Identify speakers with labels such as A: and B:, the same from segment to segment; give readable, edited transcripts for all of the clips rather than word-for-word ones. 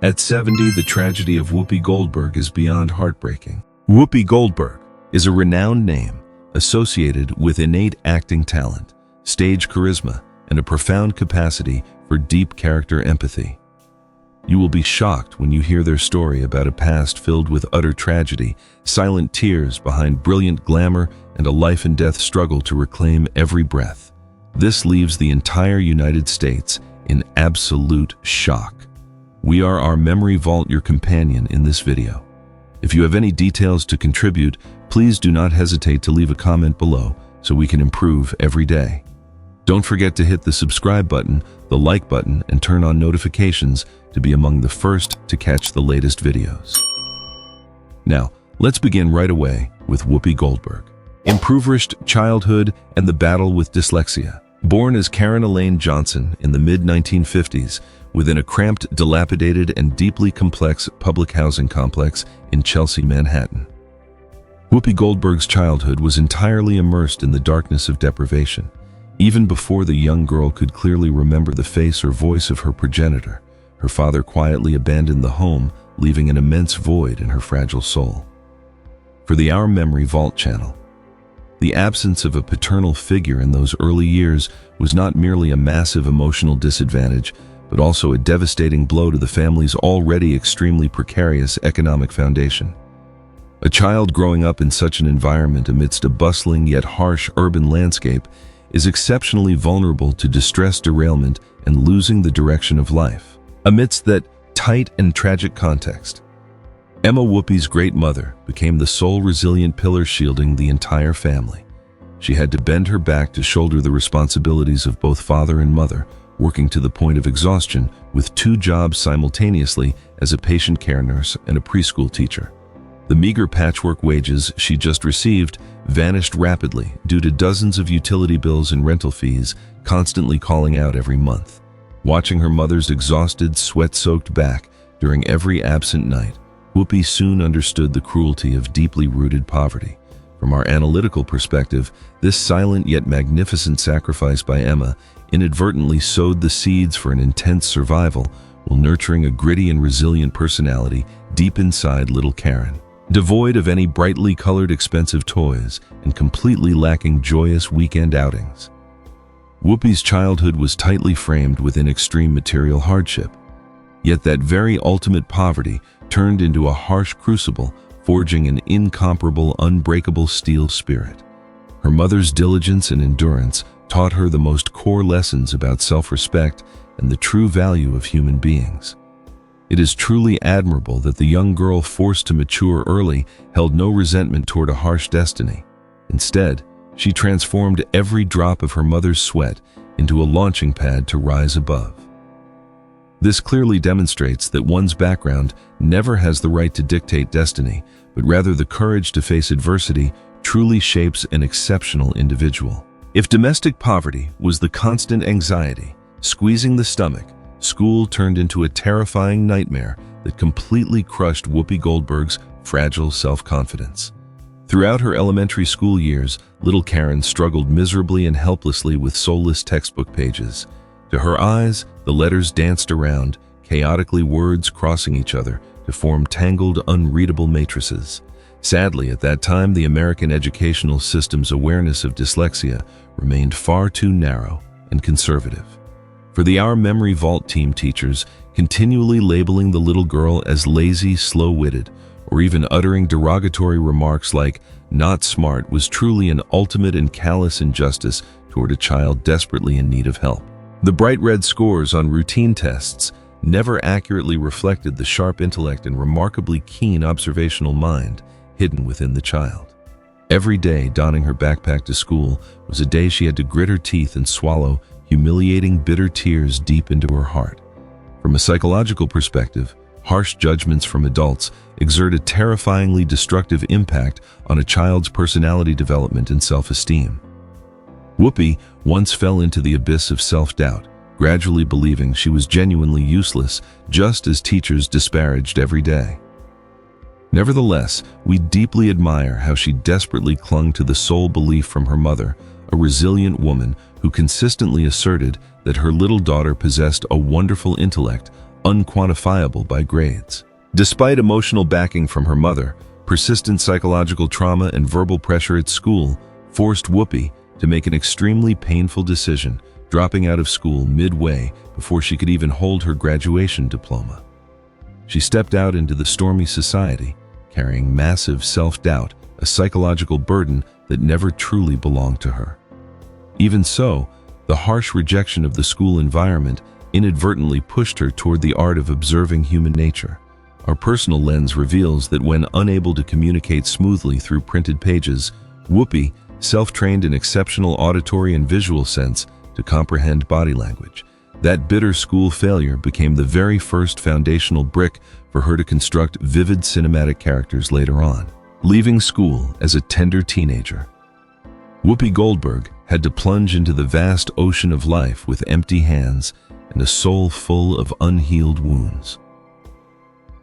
A: At 70, the tragedy of Whoopi Goldberg is beyond heartbreaking. Whoopi Goldberg is a renowned name associated with innate acting talent, stage charisma, and a profound capacity for deep character empathy. You will be shocked when you hear their story about a past filled with utter tragedy, silent tears behind brilliant glamour, and a life-and-death struggle to reclaim every breath. This leaves the entire United States in absolute shock. We are our Memory Vault, your companion in this video. If you have any details to contribute, please do not hesitate to leave a comment below so we can improve every day. Don't forget to hit the subscribe button, the like button, and turn on notifications to be among the first to catch the latest videos. Now, let's begin right away with Whoopi Goldberg. Impoverished childhood and the battle with dyslexia. Born as Karen Elaine Johnson in the mid-1950s within a cramped, dilapidated, and deeply complex public housing complex in Chelsea, Manhattan. Whoopi Goldberg's childhood was entirely immersed in the darkness of deprivation, even before the young girl could clearly remember the face or voice of her progenitor. Her father quietly abandoned the home, leaving an immense void in her fragile soul. For the Our Memory Vault channel, the absence of a paternal figure in those early years was not merely a massive emotional disadvantage, but also a devastating blow to the family's already extremely precarious economic foundation. A child growing up in such an environment amidst a bustling yet harsh urban landscape is exceptionally vulnerable to distress, derailment, and losing the direction of life. Amidst that tight and tragic context, Emma, Whoopi's great mother, became the sole resilient pillar shielding the entire family. She had to bend her back to shoulder the responsibilities of both father and mother, working to the point of exhaustion with 2 jobs simultaneously as a patient care nurse and a preschool teacher. The meager patchwork wages she just received vanished rapidly due to dozens of utility bills and rental fees constantly calling out every month. Watching her mother's exhausted, sweat-soaked back during every absent night, Whoopi soon understood the cruelty of deeply rooted poverty. From our analytical perspective, this silent yet magnificent sacrifice by Emma inadvertently sowed the seeds for an intense survival while nurturing a gritty and resilient personality deep inside little Karen. Devoid of any brightly colored expensive toys and completely lacking joyous weekend outings, Whoopi's childhood was tightly framed within extreme material hardship. Yet that very ultimate poverty turned into a harsh crucible, forging an incomparable, unbreakable steel spirit. Her mother's diligence and endurance taught her the most core lessons about self-respect and the true value of human beings. It is truly admirable that the young girl forced to mature early held no resentment toward a harsh destiny. Instead, she transformed every drop of her mother's sweat into a launching pad to rise above. This clearly demonstrates that one's background never has the right to dictate destiny, but rather the courage to face adversity truly shapes an exceptional individual. If domestic poverty was the constant anxiety squeezing the stomach, school turned into a terrifying nightmare that completely crushed Whoopi Goldberg's fragile self-confidence. Throughout her elementary school years, little Karen struggled miserably and helplessly with soulless textbook pages. To her eyes, the letters danced around, chaotically words crossing each other to form tangled, unreadable matrices. Sadly, at that time, the American educational system's awareness of dyslexia remained far too narrow and conservative. For the Our Memory Vault team, teachers continually labeling the little girl as lazy, slow-witted, or even uttering derogatory remarks like not smart was truly an ultimate and callous injustice toward a child desperately in need of help. The bright red scores on routine tests never accurately reflected the sharp intellect and remarkably keen observational mind hidden within the child. Every day donning her backpack to school was a day she had to grit her teeth and swallow humiliating, bitter tears deep into her heart. From a psychological perspective, harsh judgments from adults exert a terrifyingly destructive impact on a child's personality development and self-esteem. Whoopi once fell into the abyss of self-doubt, gradually believing she was genuinely useless, just as teachers disparaged every day. Nevertheless, we deeply admire how she desperately clung to the sole belief from her mother, a resilient woman who consistently asserted that her little daughter possessed a wonderful intellect, unquantifiable by grades. Despite emotional backing from her mother, persistent psychological trauma and verbal pressure at school forced Whoopi to make an extremely painful decision, dropping out of school midway before she could even hold her graduation diploma. She stepped out into the stormy society, carrying massive self-doubt, a psychological burden that never truly belonged to her. Even so, the harsh rejection of the school environment inadvertently pushed her toward the art of observing human nature. Our personal lens reveals that when unable to communicate smoothly through printed pages, Whoopi self-trained an exceptional auditory and visual sense to comprehend body language. That bitter school failure became the very first foundational brick for her to construct vivid cinematic characters later on. Leaving school as a tender teenager, Whoopi Goldberg had to plunge into the vast ocean of life with empty hands and a soul full of unhealed wounds.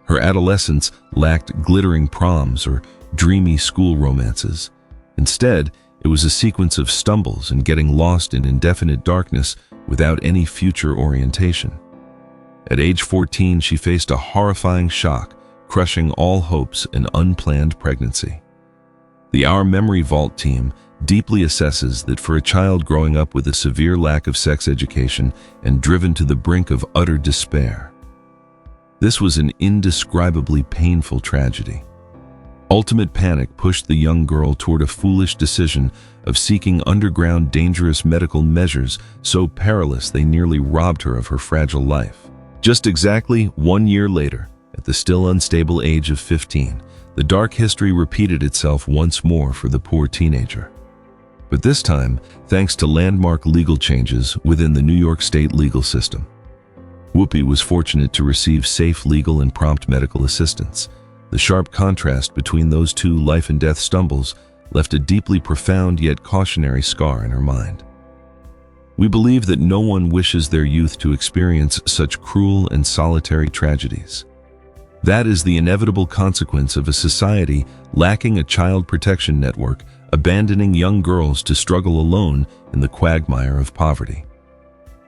A: Her adolescence lacked glittering proms or dreamy school romances. Instead, it was a sequence of stumbles and getting lost in indefinite darkness without any future orientation. At age 14, she faced a horrifying shock, crushing all hopes, an unplanned pregnancy. The Our Memory Vault team deeply assesses that for a child growing up with a severe lack of sex education and driven to the brink of utter despair, this was an indescribably painful tragedy. Ultimate panic pushed the young girl toward a foolish decision of seeking underground dangerous medical measures so perilous they nearly robbed her of her fragile life. Just exactly 1 year later, at the still unstable age of 15, the dark history repeated itself once more for the poor teenager. But this time, thanks to landmark legal changes within the New York State legal system. Whoopi was fortunate to receive safe legal and prompt medical assistance. The sharp contrast between those two life-and-death stumbles left a deeply profound yet cautionary scar in her mind. We believe that no one wishes their youth to experience such cruel and solitary tragedies. That is the inevitable consequence of a society lacking a child protection network, abandoning young girls to struggle alone in the quagmire of poverty.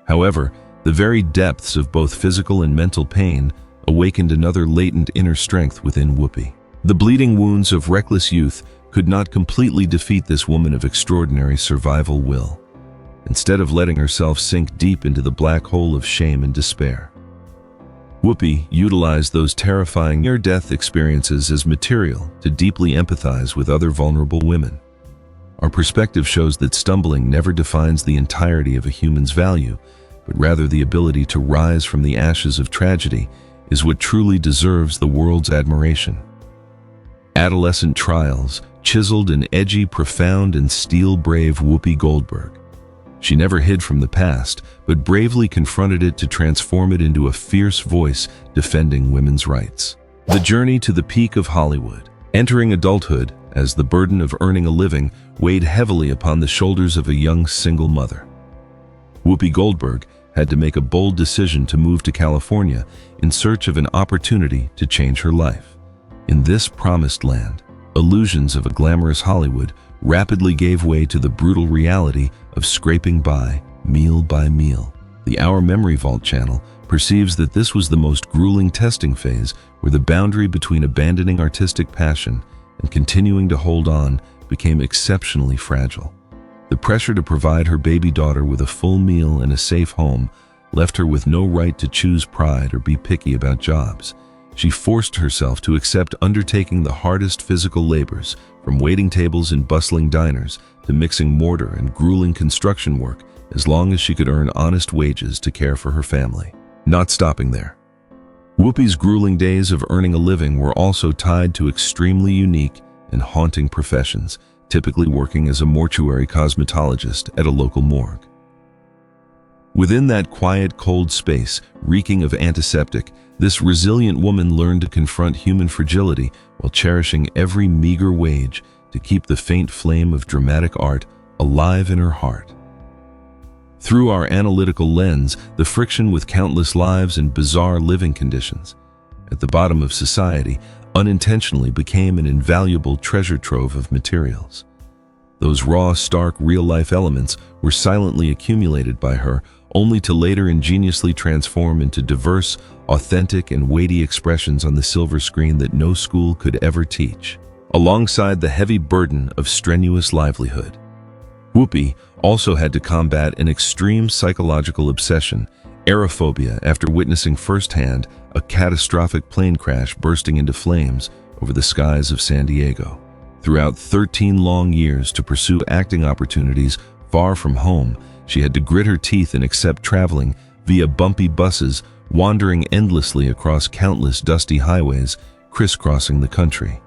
A: However, the very depths of both physical and mental pain awakened another latent inner strength within Whoopi. The bleeding wounds of reckless youth could not completely defeat this woman of extraordinary survival will. Instead of letting herself sink deep into the black hole of shame and despair, Whoopi utilized those terrifying near-death experiences as material to deeply empathize with other vulnerable women. Our perspective shows that stumbling never defines the entirety of a human's value, but rather the ability to rise from the ashes of tragedy is what truly deserves the world's admiration. Adolescent trials chiseled an edgy, profound, and steel-brave Whoopi Goldberg. She never hid from the past, but bravely confronted it to transform it into a fierce voice defending women's rights. The journey to the peak of Hollywood. Entering adulthood as the burden of earning a living weighed heavily upon the shoulders of a young single mother. Whoopi Goldberg had to make a bold decision to move to California in search of an opportunity to change her life. In this promised land, illusions of a glamorous Hollywood rapidly gave way to the brutal reality of scraping by meal. The Our Memory Vault channel perceives that this was the most grueling testing phase where the boundary between abandoning artistic passion and continuing to hold on became exceptionally fragile. The pressure to provide her baby daughter with a full meal and a safe home left her with no right to choose pride or be picky about jobs. She forced herself to accept undertaking the hardest physical labors, from waiting tables in bustling diners to mixing mortar and grueling construction work, as long as she could earn honest wages to care for her family. Not stopping there, Whoopi's grueling days of earning a living were also tied to extremely unique and haunting professions, typically working as a mortuary cosmetologist at a local morgue. Within that quiet, cold space, reeking of antiseptic, this resilient woman learned to confront human fragility while cherishing every meager wage to keep the faint flame of dramatic art alive in her heart. Through our analytical lens, the friction with countless lives and bizarre living conditions at the bottom of society unintentionally became an invaluable treasure trove of materials. Those raw, stark, real-life elements were silently accumulated by her, only to later ingeniously transform into diverse, authentic, and weighty expressions on the silver screen that no school could ever teach. Alongside the heavy burden of strenuous livelihood, Whoopi also had to combat an extreme psychological obsession, aerophobia, after witnessing firsthand a catastrophic plane crash bursting into flames over the skies of San Diego. Throughout 13 long years to pursue acting opportunities far from home, she had to grit her teeth and accept traveling via bumpy buses, wandering endlessly across countless dusty highways, crisscrossing the country.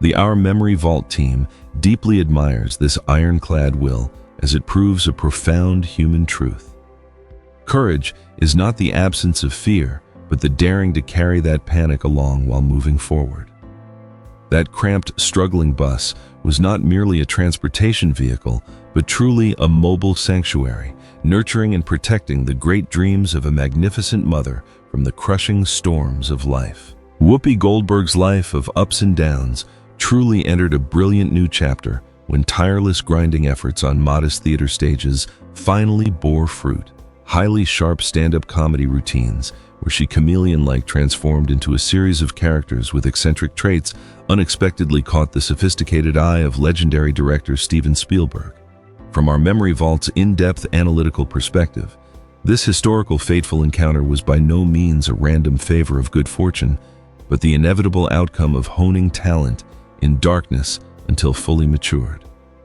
A: The Our Memory Vault team deeply admires this ironclad will, as it proves a profound human truth. Courage is not the absence of fear, but the daring to carry that panic along while moving forward. That cramped, struggling bus was not merely a transportation vehicle, but truly a mobile sanctuary, nurturing and protecting the great dreams of a magnificent mother from the crushing storms of life. Whoopi Goldberg's life of ups and downs truly entered a brilliant new chapter when tireless grinding efforts on modest theater stages finally bore fruit. Highly sharp stand-up comedy routines, where she chameleon-like transformed into a series of characters with eccentric traits, unexpectedly caught the sophisticated eye of legendary director Steven Spielberg. From Our Memory Vault's in-depth analytical perspective, this historical fateful encounter was by no means a random favor of good fortune, but the inevitable outcome of honing talent in darkness until fully matured.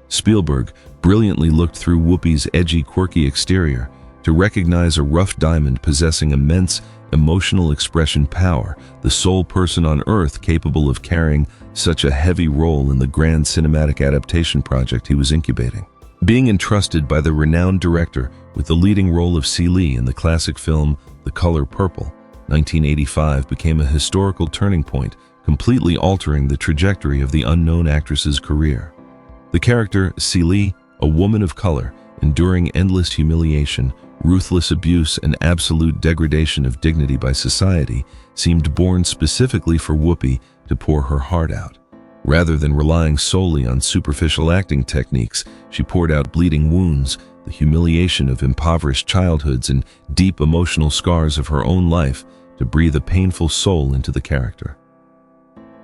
A: Spielberg brilliantly looked through Whoopi's edgy, quirky exterior to recognize a rough diamond possessing immense emotional expression power, the sole person on Earth capable of carrying such a heavy role in the grand cinematic adaptation project he was incubating. Being entrusted by the renowned director with the leading role of Celie in the classic film The Color Purple, 1985 became a historical turning point, completely altering the trajectory of the unknown actress's career. The character, Celie, a woman of color, enduring endless humiliation, ruthless abuse, and absolute degradation of dignity by society, seemed born specifically for Whoopi to pour her heart out. Rather than relying solely on superficial acting techniques, she poured out bleeding wounds, the humiliation of impoverished childhoods, and deep emotional scars of her own life to breathe a painful soul into the character.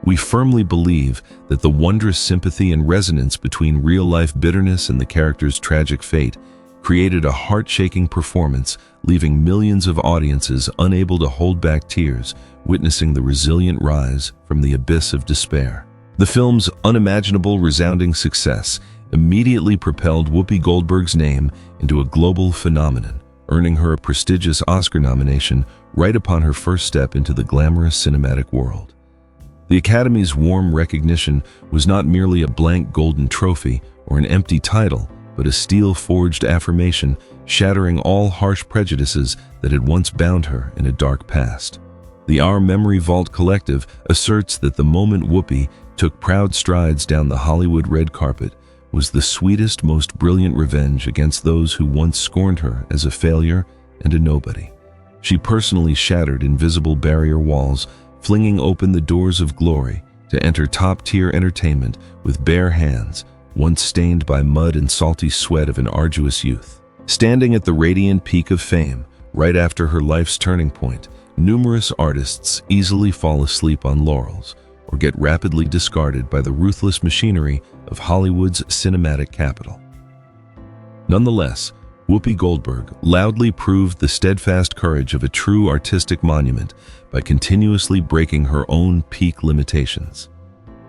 A: We firmly believe that the wondrous sympathy and resonance between real-life bitterness and the character's tragic fate created a heart-shaking performance, leaving millions of audiences unable to hold back tears, witnessing the resilient rise from the abyss of despair. The film's unimaginable, resounding success immediately propelled Whoopi Goldberg's name into a global phenomenon, earning her a prestigious Oscar nomination right upon her first step into the glamorous cinematic world. The Academy's warm recognition was not merely a blank golden trophy or an empty title, but a steel-forged affirmation shattering all harsh prejudices that had once bound her in a dark past. The Our Memory Vault Collective asserts that the moment Whoopi took proud strides down the Hollywood red carpet was the sweetest, most brilliant revenge against those who once scorned her as a failure and a nobody. She personally shattered invisible barrier walls, flinging open the doors of glory to enter top-tier entertainment with bare hands, once stained by mud and salty sweat of an arduous youth. Standing at the radiant peak of fame, right after her life's turning point, numerous artists easily fall asleep on laurels or get rapidly discarded by the ruthless machinery of Hollywood's cinematic capital. Nonetheless, Whoopi Goldberg loudly proved the steadfast courage of a true artistic monument by continuously breaking her own peak limitations.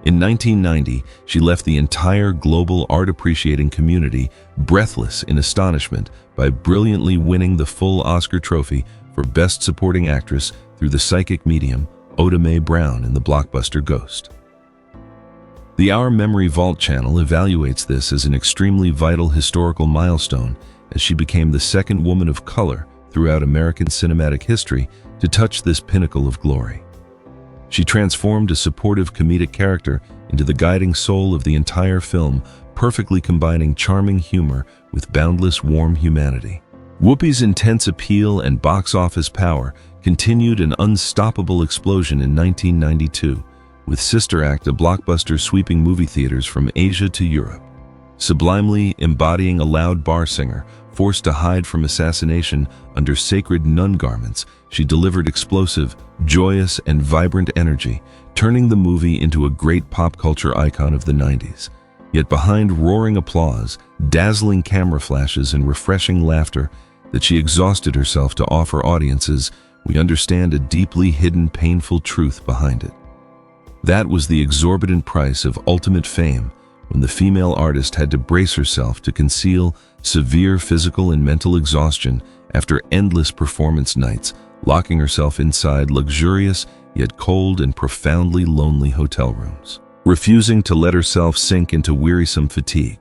A: In 1990, she left the entire global art-appreciating community breathless in astonishment by brilliantly winning the full Oscar trophy for Best Supporting Actress through the psychic medium Oda Mae Brown in the blockbuster Ghost. The Our Memory Vault channel evaluates this as an extremely vital historical milestone, as she became the second woman of color throughout American cinematic history to touch this pinnacle of glory. She transformed a supportive comedic character into the guiding soul of the entire film, perfectly combining charming humor with boundless warm humanity. Whoopi's intense appeal and box office power continued an unstoppable explosion in 1992, with Sister Act, a blockbuster sweeping movie theaters from Asia to Europe. Sublimely embodying a loud bar singer, Forced to hide from assassination under sacred nun garments, she delivered explosive, joyous, and vibrant energy, turning the movie into a great pop culture icon of the 90s. Yet behind roaring applause, dazzling camera flashes, and refreshing laughter that she exhausted herself to offer audiences, we understand a deeply hidden, painful truth behind it. That was the exorbitant price of ultimate fame, when the female artist had to brace herself to conceal severe physical and mental exhaustion after endless performance nights, locking herself inside luxurious yet cold and profoundly lonely hotel rooms. Refusing to let herself sink into wearisome fatigue,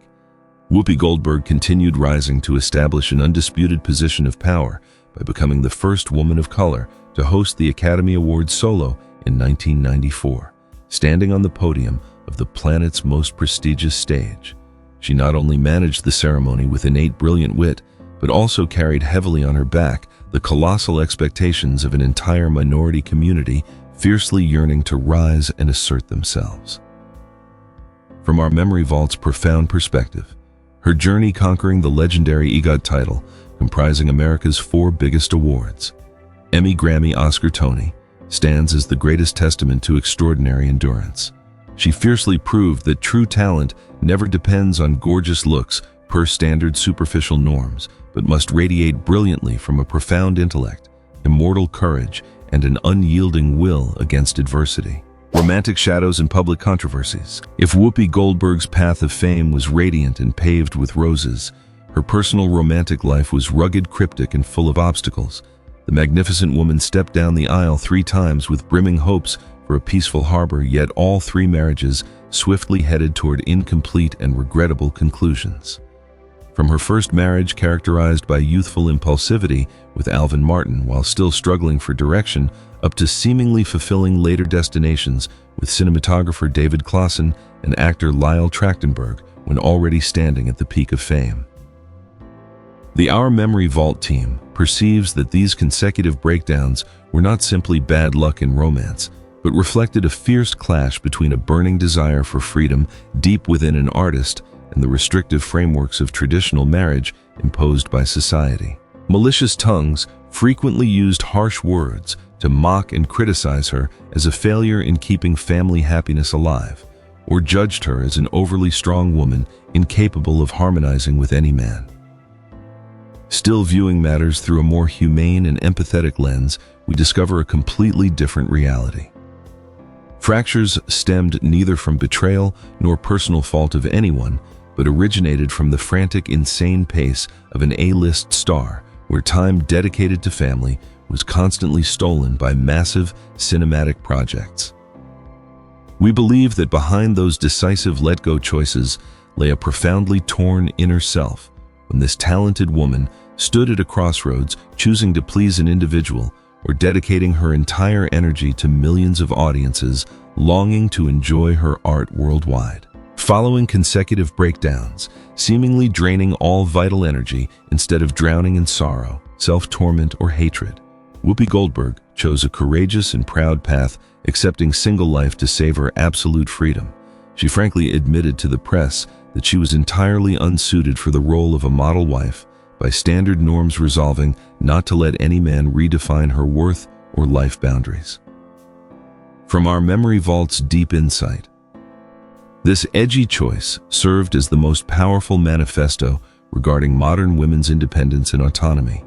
A: Whoopi Goldberg continued rising to establish an undisputed position of power by becoming the first woman of color to host the Academy Awards solo in 1994, standing on the podium of the planet's most prestigious stage. She not only managed the ceremony with innate brilliant wit, but also carried heavily on her back the colossal expectations of an entire minority community fiercely yearning to rise and assert themselves. From our memory vault's profound perspective, her journey conquering the legendary EGOT title, comprising America's 4 biggest awards, Emmy, Grammy, Oscar, Tony, stands as the greatest testament to extraordinary endurance. She fiercely proved that true talent never depends on gorgeous looks per standard superficial norms, but must radiate brilliantly from a profound intellect, immortal courage, and an unyielding will against adversity. Romantic shadows and public controversies. If Whoopi Goldberg's path of fame was radiant and paved with roses, her personal romantic life was rugged, cryptic, and full of obstacles. The magnificent woman stepped down the aisle 3 times with brimming hopes for a peaceful harbor, yet all 3 marriages swiftly headed toward incomplete and regrettable conclusions. From her first marriage, characterized by youthful impulsivity with Alvin Martin while still struggling for direction, up to seemingly fulfilling later destinations with cinematographer David Clausen and actor Lyle Trachtenberg when already standing at the peak of fame. The Our Memory Vault team perceives that these consecutive breakdowns were not simply bad luck in romance, but reflected a fierce clash between a burning desire for freedom deep within an artist and the restrictive frameworks of traditional marriage imposed by society. Malicious tongues frequently used harsh words to mock and criticize her as a failure in keeping family happiness alive, or judged her as an overly strong woman incapable of harmonizing with any man. Still viewing matters through a more humane and empathetic lens, we discover a completely different reality. Fractures stemmed neither from betrayal nor personal fault of anyone, but originated from the frantic, insane pace of an A-list star, where time dedicated to family was constantly stolen by massive cinematic projects. We believe that behind those decisive let-go choices lay a profoundly torn inner self, when this talented woman stood at a crossroads, choosing to please an individual or dedicating her entire energy to millions of audiences longing to enjoy her art worldwide. Following consecutive breakdowns, seemingly draining all vital energy instead of drowning in sorrow, self-torment, or hatred, Whoopi Goldberg chose a courageous and proud path, accepting single life to save her absolute freedom. She frankly admitted to the press that she was entirely unsuited for the role of a model wife, by standard norms, resolving not to let any man redefine her worth or life boundaries. From Our Memory Vault's deep insight, this edgy choice served as the most powerful manifesto regarding modern women's independence and autonomy.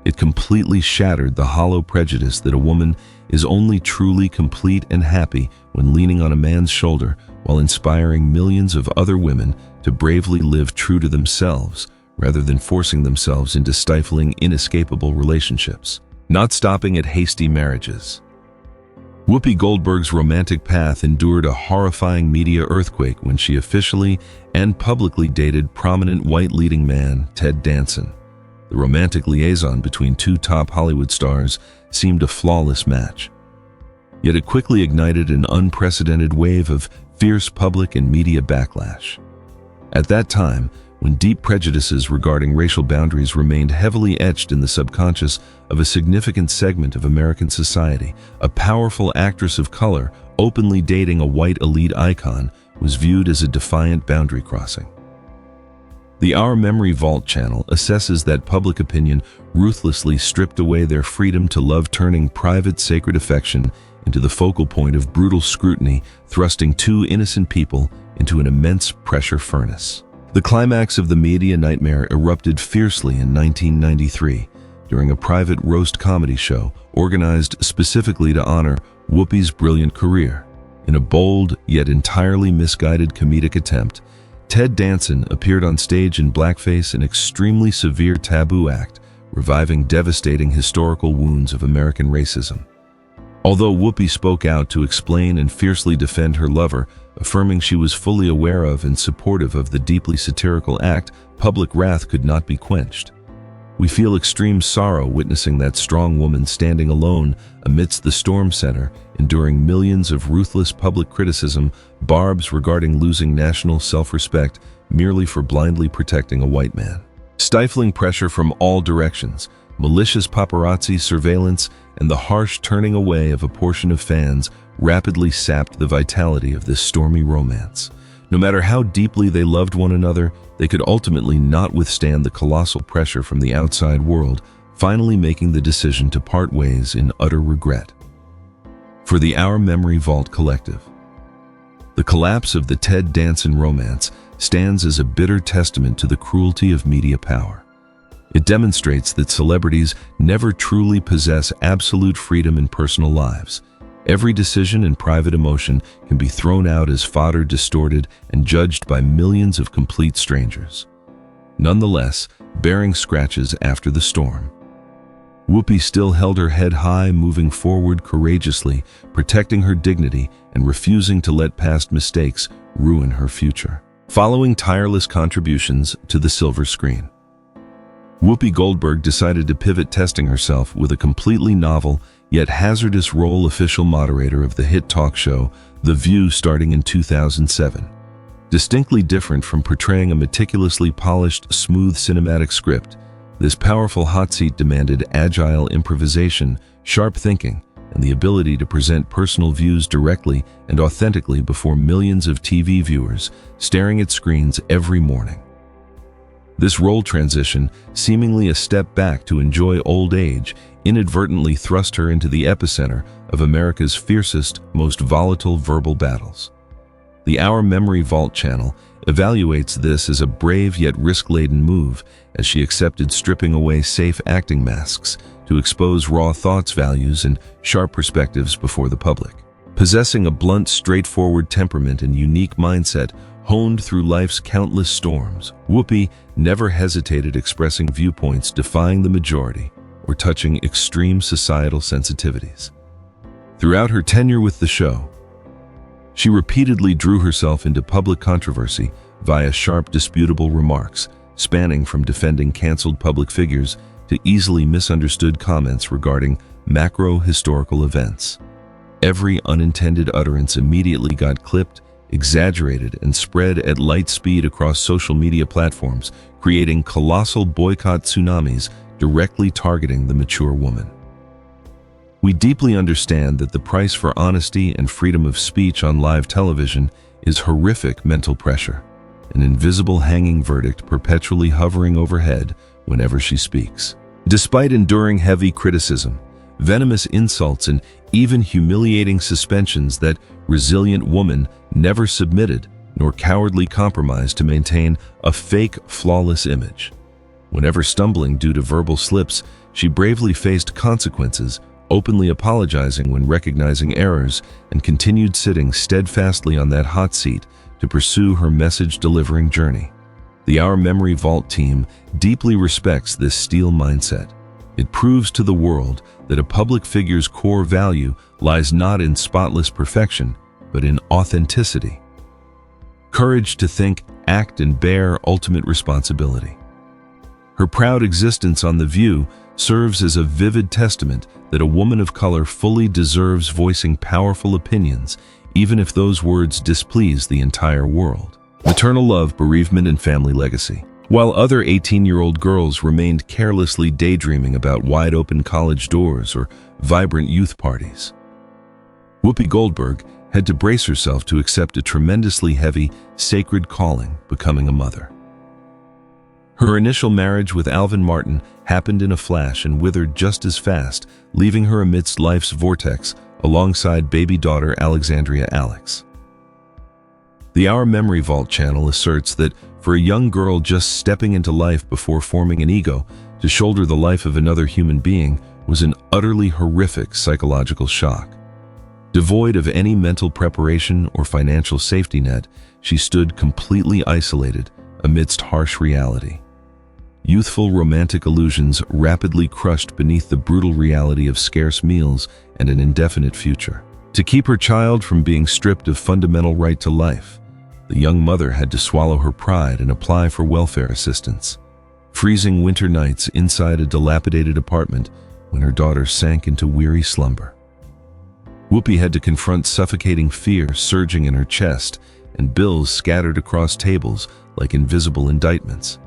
A: It completely shattered the hollow prejudice that a woman is only truly complete and happy when leaning on a man's shoulder, while inspiring millions of other women to bravely live true to themselves rather than forcing themselves into stifling, inescapable relationships. Not stopping at hasty marriages. Whoopi Goldberg's romantic path endured a horrifying media earthquake when she officially and publicly dated prominent white leading man Ted Danson. The romantic liaison between 2 top Hollywood stars seemed a flawless match. Yet it quickly ignited an unprecedented wave of fierce public and media backlash. At that time, when deep prejudices regarding racial boundaries remained heavily etched in the subconscious of a significant segment of American society, a powerful actress of color openly dating a white elite icon was viewed as a defiant boundary crossing. The Our Memory Vault channel assesses that public opinion ruthlessly stripped away their freedom to love, turning private sacred affection into the focal point of brutal scrutiny, thrusting two innocent people into an immense pressure furnace. The climax of the media nightmare erupted fiercely in 1993 during a private roast comedy show organized specifically to honor Whoopi's brilliant career. In a bold yet entirely misguided comedic attempt, Ted Danson appeared on stage in blackface, an extremely severe taboo act, reviving devastating historical wounds of American racism. Although Whoopi spoke out to explain and fiercely defend her lover, affirming she was fully aware of and supportive of the deeply satirical act, public wrath could not be quenched. We feel extreme sorrow witnessing that strong woman standing alone amidst the storm center, enduring millions of ruthless public criticism, barbs regarding losing national self-respect merely for blindly protecting a white man. Stifling pressure from all directions, malicious paparazzi surveillance, and the harsh turning away of a portion of fans rapidly sapped the vitality of this stormy romance. No matter how deeply they loved one another, they could ultimately not withstand the colossal pressure from the outside world, finally making the decision to part ways in utter regret. For the Our Memory Vault Collective, the collapse of the Ted Danson romance stands as a bitter testament to the cruelty of media power. It demonstrates that celebrities never truly possess absolute freedom in personal lives. Every decision and private emotion can be thrown out as fodder, distorted, and judged by millions of complete strangers. Nonetheless, bearing scratches after the storm, Whoopi still held her head high, moving forward courageously, protecting her dignity and refusing to let past mistakes ruin her future. Following tireless contributions to the silver screen, Whoopi Goldberg decided to pivot, testing herself with a completely novel yet hazardous role, official moderator of the hit talk show The View, starting in 2007. Distinctly different from portraying a meticulously polished, smooth cinematic script, this powerful hot seat demanded agile improvisation, sharp thinking, and the ability to present personal views directly and authentically before millions of TV viewers staring at screens every morning. This role transition, seemingly a step back to enjoy old age, inadvertently thrust her into the epicenter of America's fiercest, most volatile verbal battles. The Our Memory Vault channel evaluates this as a brave yet risk-laden move, as she accepted stripping away safe acting masks to expose raw thoughts, values, and sharp perspectives before the public. Possessing a blunt, straightforward temperament and unique mindset honed through life's countless storms, Whoopi never hesitated expressing viewpoints defying the majority or touching extreme societal sensitivities. Throughout her tenure with the show, she repeatedly drew herself into public controversy via sharp, disputable remarks, spanning from defending canceled public figures to easily misunderstood comments regarding macro-historical events. Every unintended utterance immediately got clipped, exaggerated, and spread at light speed across social media platforms, creating colossal boycott tsunamis directly targeting the mature woman. We deeply understand that the price for honesty and freedom of speech on live television is horrific mental pressure, an invisible hanging verdict perpetually hovering overhead whenever she speaks. Despite enduring heavy criticism, venomous insults, and even humiliating suspensions, that resilient woman never submitted nor cowardly compromised to maintain a fake, flawless image. Whenever stumbling due to verbal slips, she bravely faced consequences, openly apologizing when recognizing errors, and continued sitting steadfastly on that hot seat to pursue her message-delivering journey. The Our Memory Vault team deeply respects this steel mindset. It proves to the world that a public figure's core value lies not in spotless perfection, but in authenticity. Courage to think, act, and bear ultimate responsibility. Her proud existence on The View serves as a vivid testament that a woman of color fully deserves voicing powerful opinions, even if those words displease the entire world. Maternal love, bereavement, and family legacy. While other 18-year-old girls remained carelessly daydreaming about wide-open college doors or vibrant youth parties, Whoopi Goldberg had to brace herself to accept a tremendously heavy, sacred calling: becoming a mother. Her initial marriage with Alvin Martin happened in a flash and withered just as fast, leaving her amidst life's vortex alongside baby daughter Alexandria Alex. The Our Memory Vault channel asserts that for a young girl just stepping into life before forming an ego, to shoulder the life of another human being was an utterly horrific psychological shock. Devoid of any mental preparation or financial safety net, she stood completely isolated amidst harsh reality. Youthful romantic illusions rapidly crushed beneath the brutal reality of scarce meals and an indefinite future. To keep her child from being stripped of fundamental right to life, the young mother had to swallow her pride and apply for welfare assistance. Freezing winter nights inside a dilapidated apartment when her daughter sank into weary slumber. Whoopi had to confront suffocating fear surging in her chest and bills scattered across tables like invisible indictments.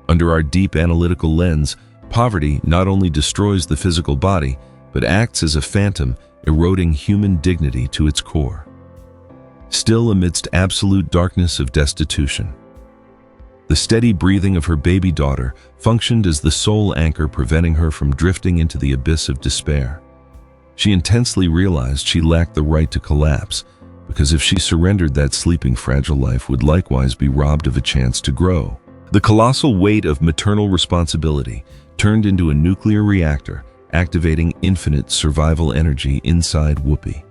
A: Under our deep analytical lens, poverty not only destroys the physical body, but acts as a phantom, eroding human dignity to its core. Still amidst absolute darkness of destitution, the steady breathing of her baby daughter functioned as the sole anchor preventing her from drifting into the abyss of despair. She intensely realized she lacked the right to collapse, because if she surrendered, that sleeping fragile life would likewise be robbed of a chance to grow. The colossal weight of maternal responsibility turned into a nuclear reactor, activating infinite survival energy inside Whoopi.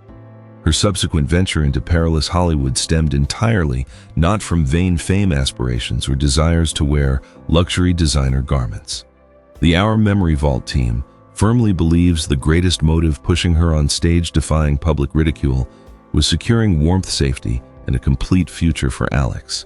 A: Her subsequent venture into perilous Hollywood stemmed entirely not from vain fame aspirations or desires to wear luxury designer garments. The Our Memory Vault team firmly believes the greatest motive pushing her on stage defying public ridicule was securing warmth, safety, and a complete future for Alex.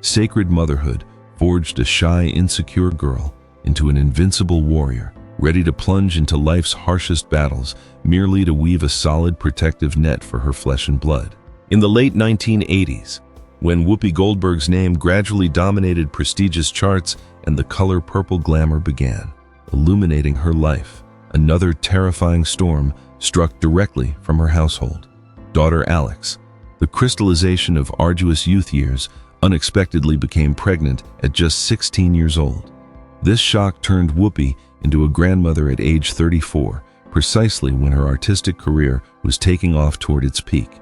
A: Sacred motherhood forged a shy, insecure girl into an invincible warrior, ready to plunge into life's harshest battles merely to weave a solid protective net for her flesh and blood. In the late 1980s, when Whoopi Goldberg's name gradually dominated prestigious charts and the color purple glamour began illuminating her life, another terrifying storm struck directly from her household. Daughter Alex, the crystallization of arduous youth years, unexpectedly became pregnant at just 16 years old. This shock turned Whoopi into a grandmother at age 34, precisely when her artistic career was taking off toward its peak.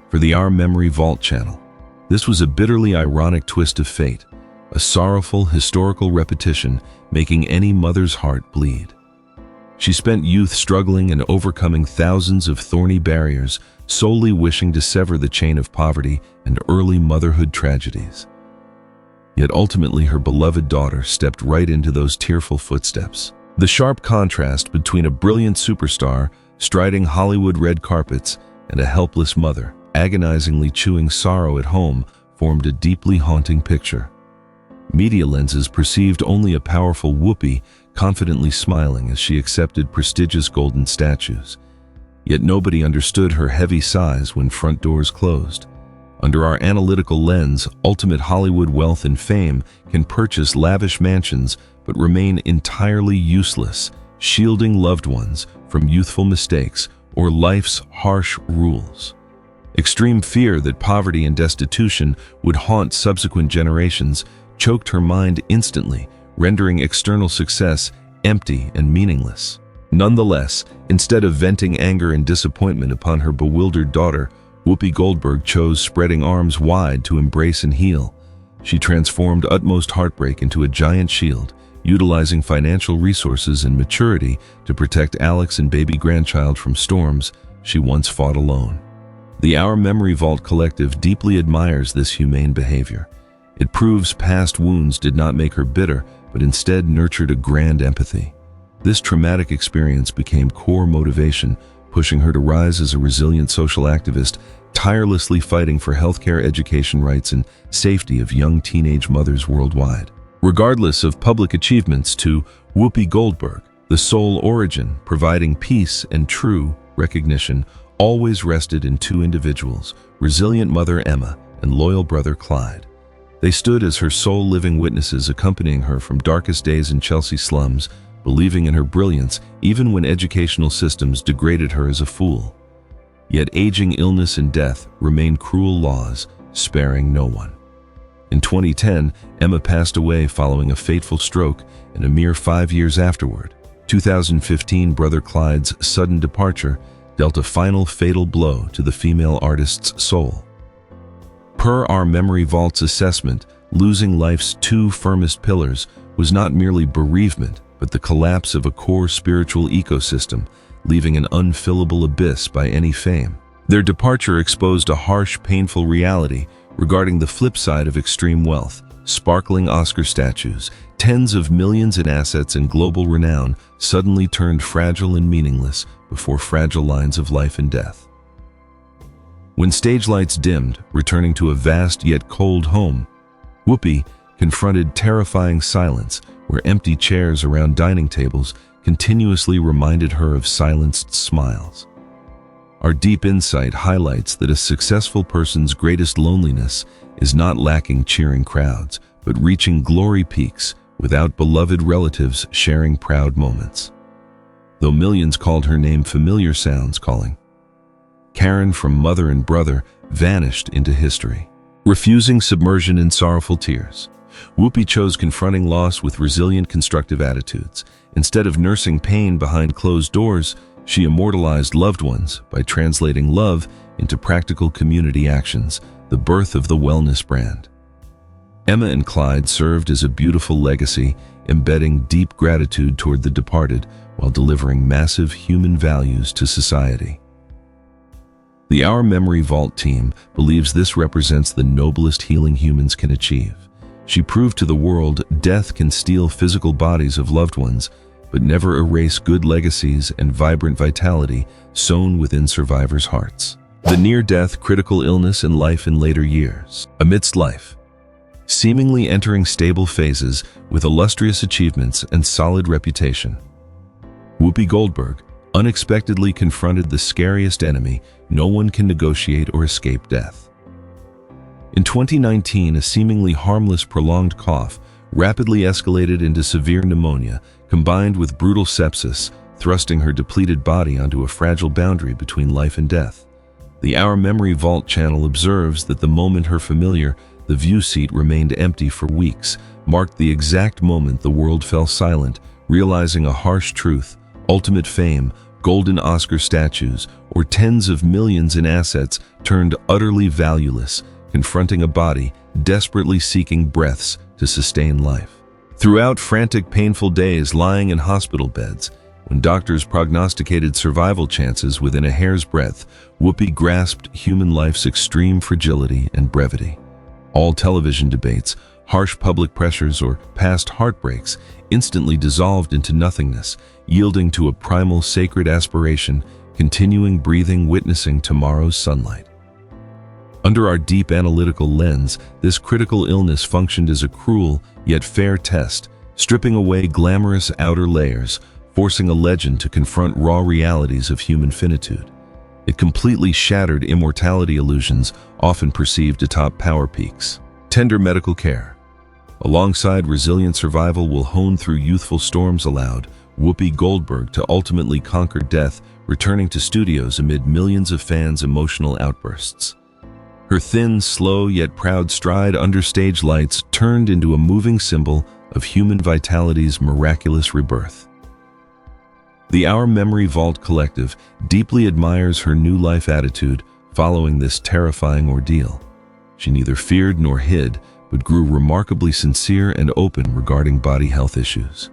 A: For the Our Memory Vault channel, this was a bitterly ironic twist of fate, a sorrowful historical repetition making any mother's heart bleed. She spent youth struggling and overcoming thousands of thorny barriers, solely wishing to sever the chain of poverty and early motherhood tragedies. Yet ultimately her beloved daughter stepped right into those tearful footsteps. The sharp contrast between a brilliant superstar striding Hollywood red carpets and a helpless mother agonizingly chewing sorrow at home formed a deeply haunting picture. Media lenses perceived only a powerful Whoopi confidently smiling as she accepted prestigious golden statues. Yet nobody understood her heavy sighs when front doors closed. Under our analytical lens, ultimate Hollywood wealth and fame can purchase lavish mansions but remain entirely useless, shielding loved ones from youthful mistakes or life's harsh rules. Extreme fear that poverty and destitution would haunt subsequent generations choked her mind instantly, rendering external success empty and meaningless. Nonetheless, instead of venting anger and disappointment upon her bewildered daughter, Whoopi Goldberg chose spreading arms wide to embrace and heal. She transformed utmost heartbreak into a giant shield, utilizing financial resources and maturity to protect Alex and baby grandchild from storms she once fought alone. The Our Memory Vault Collective deeply admires this humane behavior. It proves past wounds did not make her bitter, but instead nurtured a grand empathy. This traumatic experience became core motivation, pushing her to rise as a resilient social activist, tirelessly fighting for healthcare, education rights, and safety of young teenage mothers worldwide. Regardless of public achievements, to Whoopi Goldberg, the sole origin providing peace and true recognition always rested in two individuals, resilient mother Emma and loyal brother Clyde. They stood as her sole living witnesses, accompanying her from darkest days in Chelsea slums, believing in her brilliance even when educational systems degraded her as a fool. Yet aging, illness, and death remained cruel laws, sparing no one. In 2010, Emma passed away following a fateful stroke, and a mere 5 years afterward, 2015 brother Clyde's sudden departure dealt a final fatal blow to the female artist's soul. Per our Memory Vault's assessment, losing life's two firmest pillars was not merely bereavement, but the collapse of a core spiritual ecosystem, leaving an unfillable abyss by any fame. Their departure exposed a harsh, painful reality regarding the flip side of extreme wealth. Sparkling Oscar statues, tens of millions in assets and global renown suddenly turned fragile and meaningless before fragile lines of life and death. When stage lights dimmed, returning to a vast yet cold home, Whoopi confronted terrifying silence where empty chairs around dining tables continuously reminded her of silenced smiles. Our deep insight highlights that a successful person's greatest loneliness is not lacking cheering crowds, but reaching glory peaks without beloved relatives sharing proud moments. Though millions called her name, familiar sounds calling. Karen from Mother and Brother vanished into history. Refusing submersion in sorrowful tears, Whoopi chose confronting loss with resilient, constructive attitudes. Instead of nursing pain behind closed doors, she immortalized loved ones by translating love into practical community actions, the birth of the wellness brand. Emma and Clyde served as a beautiful legacy, embedding deep gratitude toward the departed while delivering massive human values to society. The Our Memory Vault team believes this represents the noblest healing humans can achieve. She proved to the world death can steal physical bodies of loved ones, but never erase good legacies and vibrant vitality sown within survivors' hearts. The near-death, critical illness, and life in later years. Amidst life, seemingly entering stable phases with illustrious achievements and solid reputation, Whoopi Goldberg unexpectedly confronted the scariest enemy no one can negotiate or escape: death. In 2019, a seemingly harmless prolonged cough rapidly escalated into severe pneumonia, combined with brutal sepsis, thrusting her depleted body onto a fragile boundary between life and death. The Our Memory Vault channel observes that the moment her familiar, the view seat, remained empty for weeks, marked the exact moment the world fell silent, realizing a harsh truth: ultimate fame, golden Oscar statues, or tens of millions in assets turned utterly valueless, confronting a body desperately seeking breaths to sustain life. Throughout frantic, painful days lying in hospital beds, when doctors prognosticated survival chances within a hair's breadth, Whoopi grasped human life's extreme fragility and brevity. All television debates, harsh public pressures, or past heartbreaks instantly dissolved into nothingness, yielding to a primal, sacred aspiration, continuing breathing, witnessing tomorrow's sunlight. Under our deep analytical lens, this critical illness functioned as a cruel yet fair test, stripping away glamorous outer layers, forcing a legend to confront raw realities of human finitude. It completely shattered immortality illusions often perceived atop power peaks. Tender medical care, alongside resilient survival, will hone through youthful storms, allowed Whoopi Goldberg to ultimately conquer death, returning to studios amid millions of fans' emotional outbursts. Her thin, slow, yet proud stride under stage lights turned into a moving symbol of human vitality's miraculous rebirth. The Our Memory Vault Collective deeply admires her new life attitude following this terrifying ordeal. She neither feared nor hid, but grew remarkably sincere and open regarding body health issues.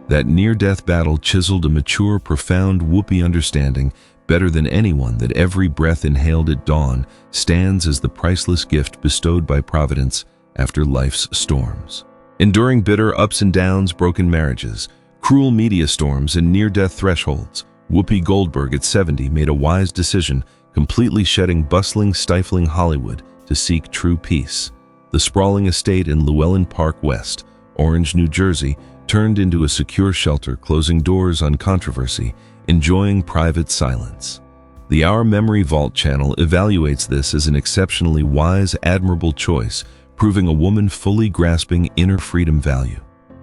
A: That near-death battle chiseled a mature, profound Whoopi understanding better than anyone that every breath inhaled at dawn stands as the priceless gift bestowed by Providence after life's storms. Enduring bitter ups and downs, broken marriages, cruel media storms, and near-death thresholds, Whoopi Goldberg at 70 made a wise decision, completely shedding bustling, stifling Hollywood to seek true peace. The sprawling estate in Llewellyn Park West, Orange, New Jersey, turned into a secure shelter, closing doors on controversy, enjoying private silence. The Our Memory Vault channel evaluates this as an exceptionally wise, admirable choice, proving a woman fully grasping inner freedom value.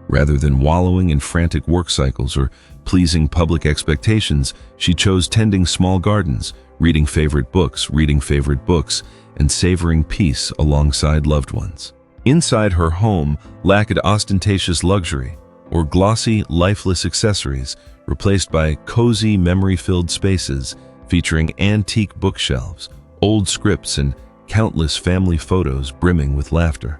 A: Rather than wallowing in frantic work cycles or pleasing public expectations, she chose tending small gardens, reading favorite books, and savoring peace alongside loved ones. Inside her home lacked ostentatious luxury or glossy, lifeless accessories, replaced by cozy, memory-filled spaces featuring antique bookshelves, old scripts, and countless family photos brimming with laughter.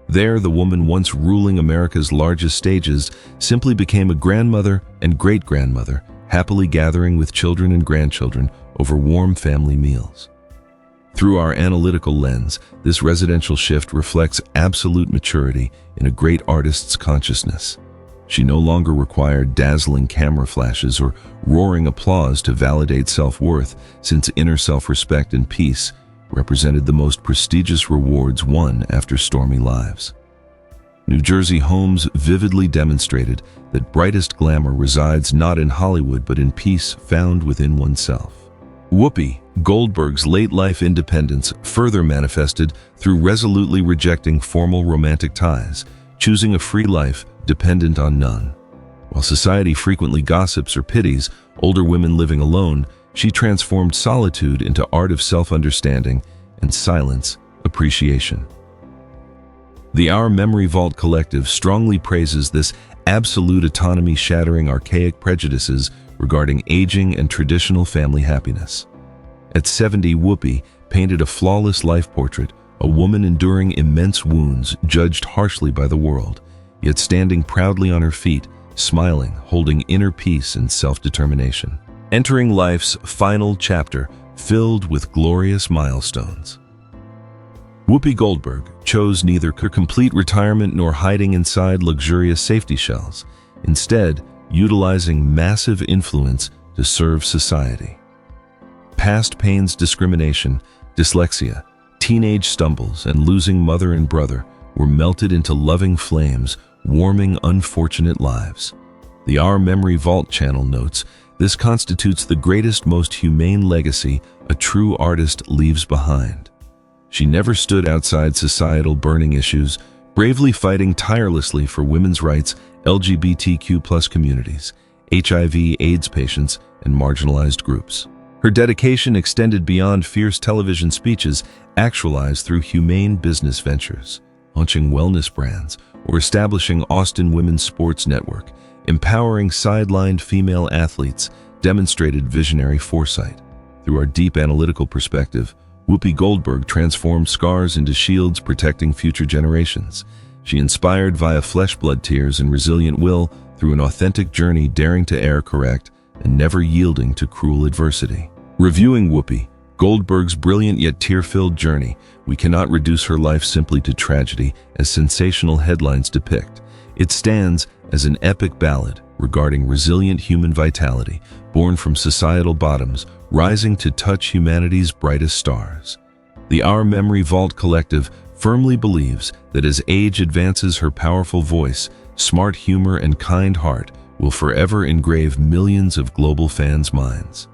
A: There, the woman once ruling America's largest stages simply became a grandmother and great-grandmother, happily gathering with children and grandchildren over warm family meals. Through our analytical lens, this residential shift reflects absolute maturity in a great artist's consciousness. She no longer required dazzling camera flashes or roaring applause to validate self-worth, since inner self-respect and peace represented the most prestigious rewards won after stormy lives. New Jersey homes vividly demonstrated that brightest glamour resides not in Hollywood but in peace found within oneself. Whoopi Goldberg's late-life independence further manifested through resolutely rejecting formal romantic ties, choosing a free life dependent on none. While society frequently gossips or pities older women living alone, she transformed solitude into art of self-understanding and silence appreciation. The Our Memory Vault Collective strongly praises this absolute autonomy, shattering archaic prejudices regarding aging and traditional family happiness. At 70, Whoopi painted a flawless life portrait, a woman enduring immense wounds, judged harshly by the world, yet standing proudly on her feet, smiling, holding inner peace and self-determination. Entering life's final chapter filled with glorious milestones. Whoopi Goldberg chose neither complete retirement nor hiding inside luxurious safety shells, instead utilizing massive influence to serve society. Past pains, discrimination, dyslexia, teenage stumbles, and losing mother and brother were melted into loving flames, warming unfortunate lives. The Our Memory Vault channel notes, this constitutes the greatest, most humane legacy a true artist leaves behind. She never stood outside societal burning issues, bravely fighting tirelessly for women's rights, LGBTQ+ communities, HIV/AIDS patients, and marginalized groups. Her dedication extended beyond fierce television speeches, actualized through humane business ventures, launching wellness brands, or establishing Austin Women's Sports Network, empowering sidelined female athletes, demonstrated visionary foresight. Through our deep analytical perspective, Whoopi Goldberg transformed scars into shields protecting future generations. She inspired via flesh, blood, tears, and resilient will through an authentic journey, daring to err, correct, and never yielding to cruel adversity. Reviewing Whoopi Goldberg's brilliant yet tear-filled journey, we cannot reduce her life simply to tragedy, as sensational headlines depict. It stands as an epic ballad regarding resilient human vitality, born from societal bottoms, rising to touch humanity's brightest stars. The Our Memory Vault Collective firmly believes that as age advances, her powerful voice, smart humor, and kind heart will forever engrave millions of global fans' minds.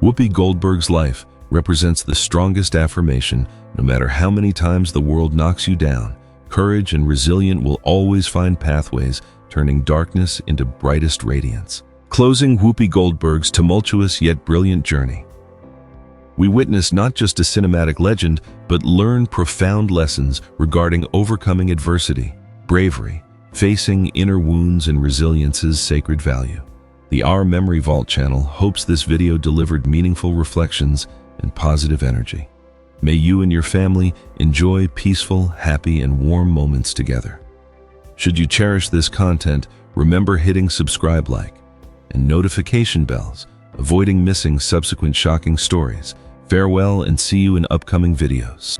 A: Whoopi Goldberg's life represents the strongest affirmation: no matter how many times the world knocks you down, courage and resilience will always find pathways, turning darkness into brightest radiance. Closing Whoopi Goldberg's tumultuous yet brilliant journey, we witness not just a cinematic legend, but learn profound lessons regarding overcoming adversity, bravery, facing inner wounds, and resilience's sacred value. The Our Memory Vault channel hopes this video delivered meaningful reflections and positive energy. May you and your family enjoy peaceful, happy, and warm moments together. Should you cherish this content, remember hitting subscribe, like, and notification bells, avoiding missing subsequent shocking stories. Farewell, and see you in upcoming videos.